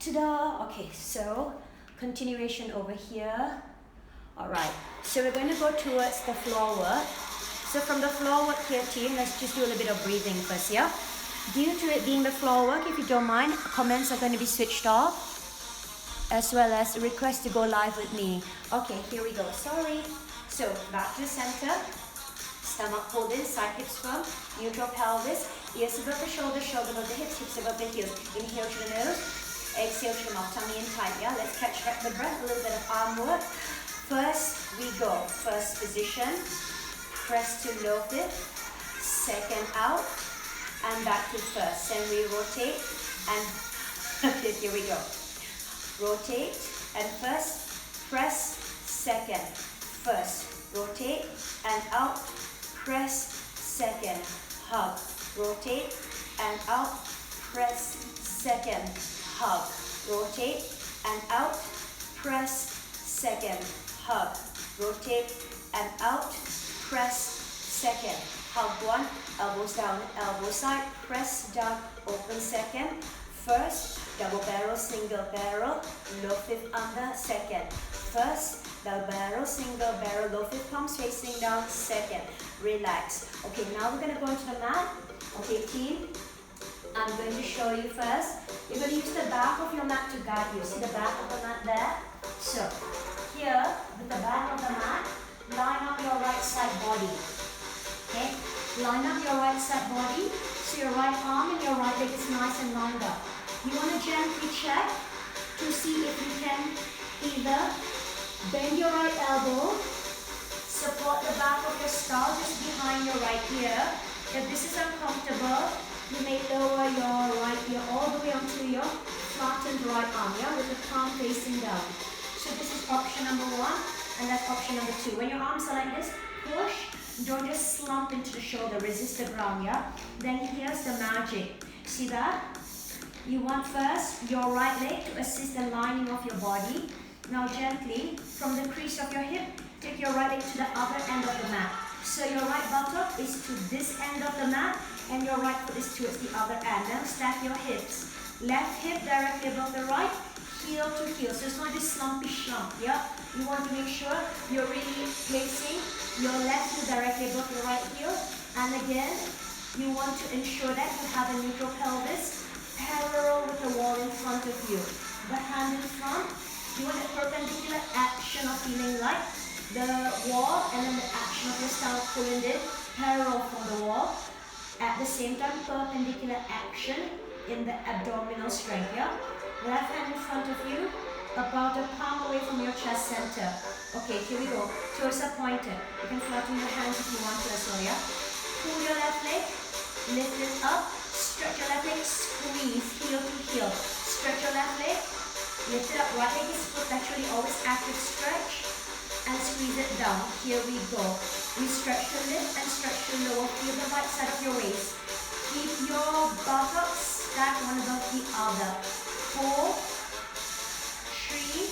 Ta-da! Okay, so continuation over here. Alright, so we're going to go towards the floor work. So from the floor work here, team, let's just do a little bit of breathing first, yeah? Due to it being the floor work, if you don't mind, comments are going to be switched off, as well as a request to go live with me. Okay, here we go. Sorry. So back to center. Stomach pulled in, side hips firm, neutral pelvis, ears above the shoulder, shoulder above the hips, hips above the heels. Inhale to the nose, exhale to the mouth, tummy in tight, yeah? Let's catch the breath, a little bit of arm work. First we go, first position, press to low fifth, second out, and back to first. Then we rotate, and okay, here we go. Rotate, and first, press, second, first, rotate, and out, press, second, hug, rotate, and out, press, second, hug, rotate, and out, press, second, hug, rotate, and out, press, second, hug one, elbows down, elbow side, press down, open second, first, double barrel, single barrel, low fifth under, second, first, double barrel, single barrel, low fifth palms facing down, second, relax. Okay, now we're going to go into the mat. Okay, team, I'm going to show you first. You're going to use the back of your mat to guide you. See the back of the mat there? So, here, with the back of the mat, line up your right side body. Okay? Line up your right side body, so your right arm and your right leg is nice and lined up. You want to gently check to see if you can either bend your right elbow, support the back of your skull just behind your right ear. If this is uncomfortable, you may lower your right ear all the way onto your flattened right arm, yeah, with the palm facing down. So this is option number one, and that's option number two. When your arms are like this, push, don't just slump into the shoulder, resist the ground, yeah? Then here's the magic. See that? You want first your right leg to assist the lining of your body. Now gently, from the crease of your hip, take your right leg to the other end of the mat. So your right buttock is to this end of the mat, and your right foot is towards the other end. Now stack your hips. Left hip directly above the right, heel to heel. So it's not just slumpy slump, yeah? You want to make sure you're really placing your left heel directly above your right heel. And again, you want to ensure that you have a neutral pelvis parallel with the wall in front of you. The hand in front, you want a perpendicular action of feeling like the wall, and then the action of your stomach pulling it parallel from the wall. At the same time, perpendicular action in the abdominal strength, yeah? Left hand in front of you, about a palm away from your chest center. Okay, here we go. Toes are pointed. You can flatten your hands if you want to as well, yeah? Pull your left leg, lift it up, stretch your left leg, squeeze, heel to heel. Stretch your left leg, lift it up. Right leg is perpetually always active stretch, and squeeze it down. Here we go. We stretch the lift and stretch the lower. Feel the right side of your waist. Keep your buttocks stacked one above the other. 4, 3,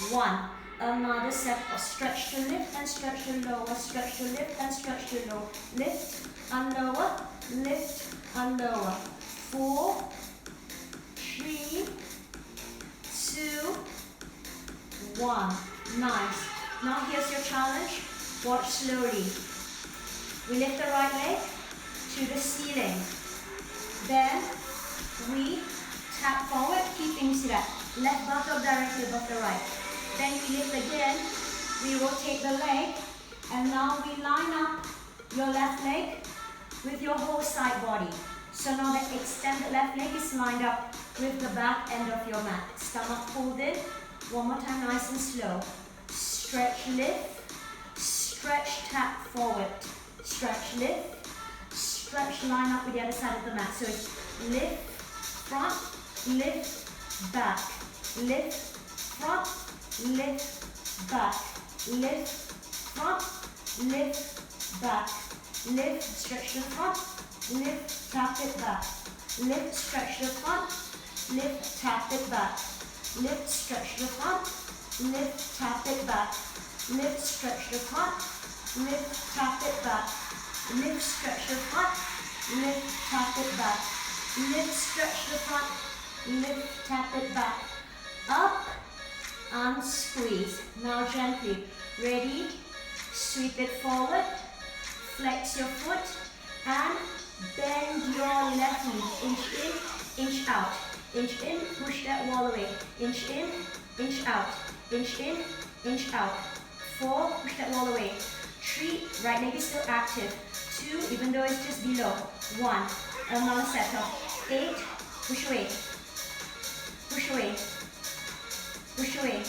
2, 1. Another set of stretch the lift and stretch the lower. Stretch the lift and stretch the lower. Lift and lower. Lift and lower. 4, 3, 2, 1. Nice. Now here's your challenge. Watch slowly. We lift the right leg to the ceiling. Then we tap forward, keeping, see that, left buttock directly above the right. Then we lift again, we rotate the leg, and now we line up your left leg with your whole side body. So now the extended left leg is lined up with the back end of your mat. Stomach pulled in. One more time, nice and slow. Stretch, lift, stretch, tap forward. Stretch, lift, stretch, line up with the other side of the mat. So it's lift, front, lift, back, lift, front, lift, back, lift, front, lift, back, lift, stretch the front, lift, tap it back, lift, stretch the front, lift, tap it back, lift, stretch the front, lift, tap it back, lift, stretch the front, lift, tap it back, lift, stretch the front, lift, tap it back, lift, stretch the front, lift, tap it back, up, and squeeze. Now gently, ready, sweep it forward, flex your foot, and bend your left knee, inch in, inch out, inch in, push that wall away, inch in, inch out, inch in, inch out, 4, push that wall away, 3, right leg is still active, 2, even though it's just below, 1, another settle, 8, push away, push away, push away,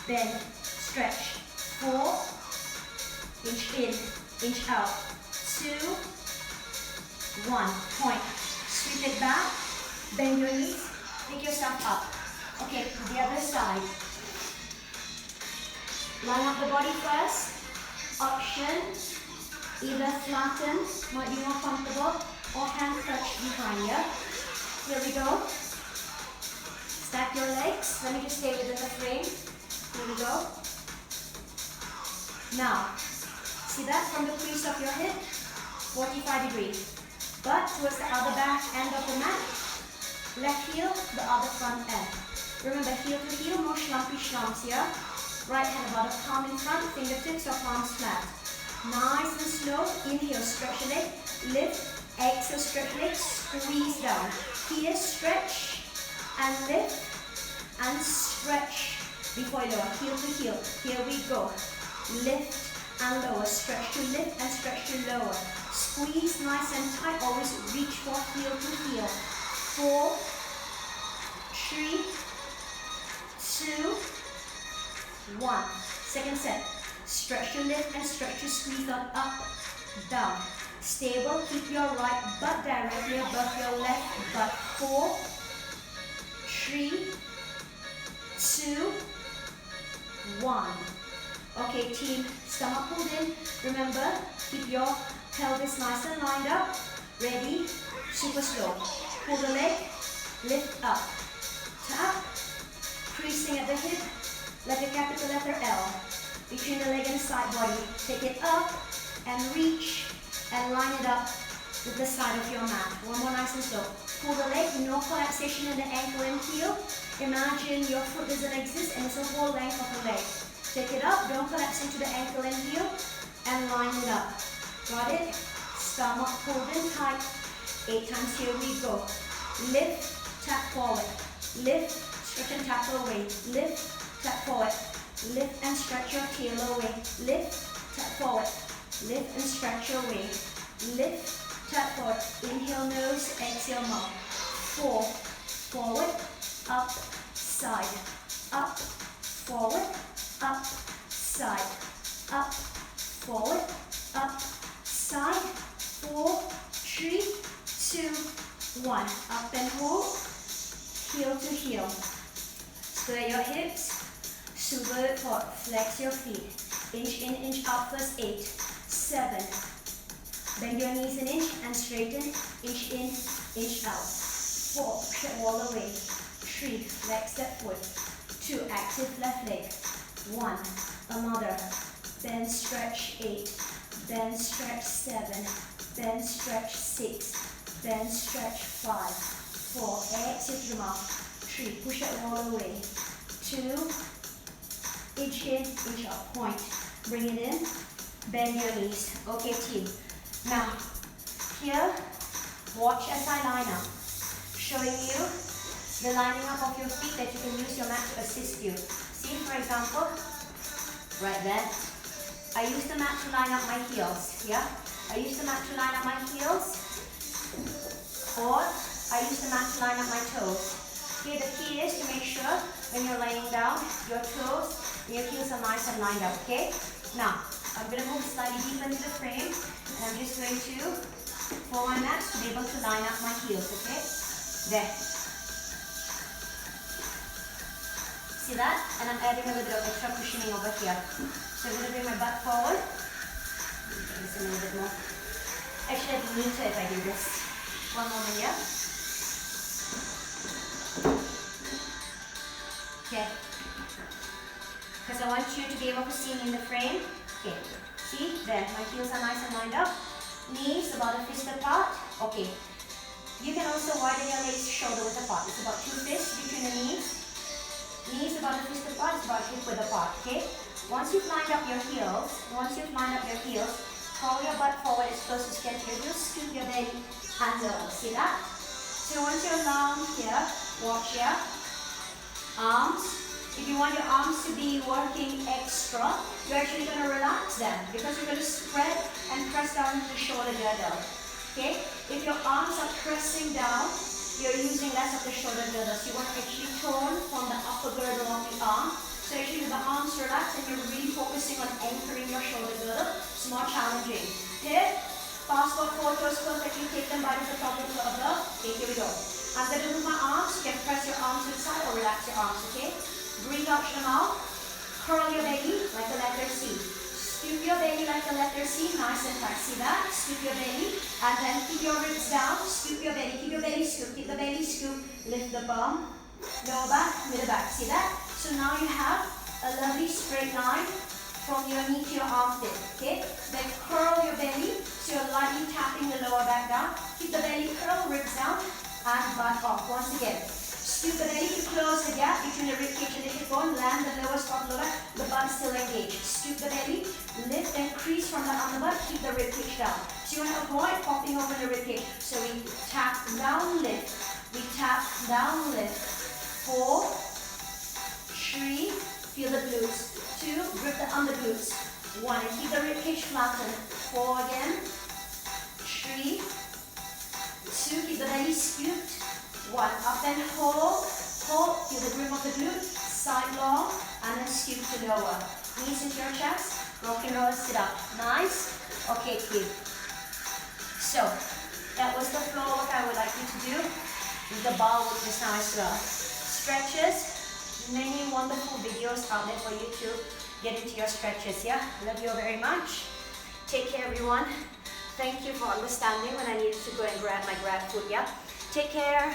bend, stretch, 4, inch in, inch out, 2, 1, point, sweep it back, bend your knees, pick yourself up. Okay, the other side. Line up the body first. Option, either flatten, might be more comfortable, or hand clutch behind you. Here we go. Stack your legs. Let me just stay within the frame. Here we go. Now, see that from the crease of your hip? 45 degrees. But towards the other back end of the mat, left heel, the other front end. Remember, heel to heel, no slumpy slumps here. Right hand about a palm in front, fingertips or palms flat. Nice and slow, inhale, stretch the leg, lift, exhale, stretch leg, squeeze down. Here, stretch and lift and stretch before you lower, heel to heel. Here we go. Lift and lower, stretch to lift and stretch to lower. Squeeze nice and tight, always reach for heel to heel. 4, 3, 2, 1. Second set. Stretch to lift and stretch to squeeze on up, down. Stable, keep your right butt directly above your left butt. 4, 3, 2, 1. Okay team, stomach pulled in. Remember, keep your pelvis nice and lined up. Ready, super slow. Pull the leg, lift up. Tap, creasing at the hip, like a capital letter L. Between the leg and side body. Take it up and reach and line it up with the side of your mat. One more nice and slow. Pull the leg, no collapsation in the ankle and heel. Imagine your foot doesn't exist and it's a whole length of the leg. Take it up, don't collapse into the ankle and heel, and line it up. Got it? Stomach pulled in tight. 8 times, here we go. Lift, tap forward. Lift, stretch and tap away. Lift, tap forward. Lift and stretch your tail away. Lift, tap forward. Lift and stretch your way. Lift, tap forward. Inhale nose, exhale mouth. 4, forward, up, side. Up, forward, up, side. Up, forward, up, side. 4, 3, 2, 1. Up and hold. Heel to heel. Square your hips. Super forward. Flex your feet. Inch in, inch out first. 8, 7. Bend your knees an inch and straighten. Inch in, inch out. 4. Push it all the way. 3. Flex that foot. 2. Active left leg. 1. Another. Then stretch 8. Then stretch 7. Then stretch 6. Then stretch 5. 4. Exit your mouth. 3. Push it all the way. 2. Inch in, inch out. Point. Bring it in. Bend your knees. Okay, team. Now, here, watch as I line up. Showing you the lining up of your feet that you can use your mat to assist you. See, for example, right there. I use the mat to line up my heels. Yeah? I use the mat to line up my heels. Or I use the mat to line up my toes. Okay, the key is to make sure when you're laying down, your toes and your heels are nice and lined up, okay? Now, I'm going to move slightly deeper into the frame, and I'm just going to pull my mat to be able to line up my heels, okay? There. See that? And I'm adding a little bit of extra cushioning over here. So I'm going to bring my butt forward. Bring this in a little bit more. Actually, I'd be neater if I do this. One moment, yeah? Okay. Because I want you to be able to see me in the frame. Okay. See? There. My heels are nice and lined up. Knees about a fist apart. Okay. You can also widen your legs shoulder width apart. It's about 2 fists between the knees. Knees about a fist apart, it's about hip width apart, okay? Once you've lined up your heels, curl your butt forward as close as you can to your heels, scoop your belly, hands over. See that? So once you're down here, watch here. Arms. If you want your arms to be working extra, you're actually going to relax them because you're going to spread and press down into the shoulder girdle. Okay? If your arms are pressing down, you're using less of the shoulder girdle. So you want to actually tone from the upper girdle of the arm. So actually with the arms relaxed and you're really focusing on anchoring your shoulder girdle, it's more challenging. Okay? Fast forward 4 toes perfectly, take them right to the top of the other. Okay, here we go. I'm going to move my arms. You can press your arms to the side or relax your arms, okay? Breathe out your mouth. Curl your belly like a letter C. Scoop your belly like a letter C, nice and tight. See that? Scoop your belly. And then keep your ribs down. Scoop your belly. Keep your belly scoop. Keep the belly scoop. Lift the bum. Lower back, middle back. See that? So now you have a lovely straight line from your knee to your armpit. Okay? Then curl your belly. So you're lightly tapping the lower back down. Keep the belly curl, ribs down, and butt off. Once again. Scoop the belly to close the gap between the rib cage and the hip bone. Land the lower spot lower, the butt is still engaged. Scoop the belly, lift and crease from the underbutt, keep the rib cage down. So you want to avoid popping open the rib cage. So we tap, down, lift. We tap, down, lift. 4, 3, feel the glutes. 2, grip the under glutes. 1, and keep the rib cage flattened. 4 again. 3, 2, keep the belly scooped. 1, up and hold, feel the grip of the glute, side long, and then scoop to lower. Knees into your chest, rock and roll, sit up. Nice? Okay, keep. So, that was the floor work I would like you to do with the bar work just now as well. Stretches, many wonderful videos out there for you to get into your stretches, yeah? Love you all very much. Take care, everyone. Thank you for understanding when I needed to go and grab my grab food, yeah? Take care.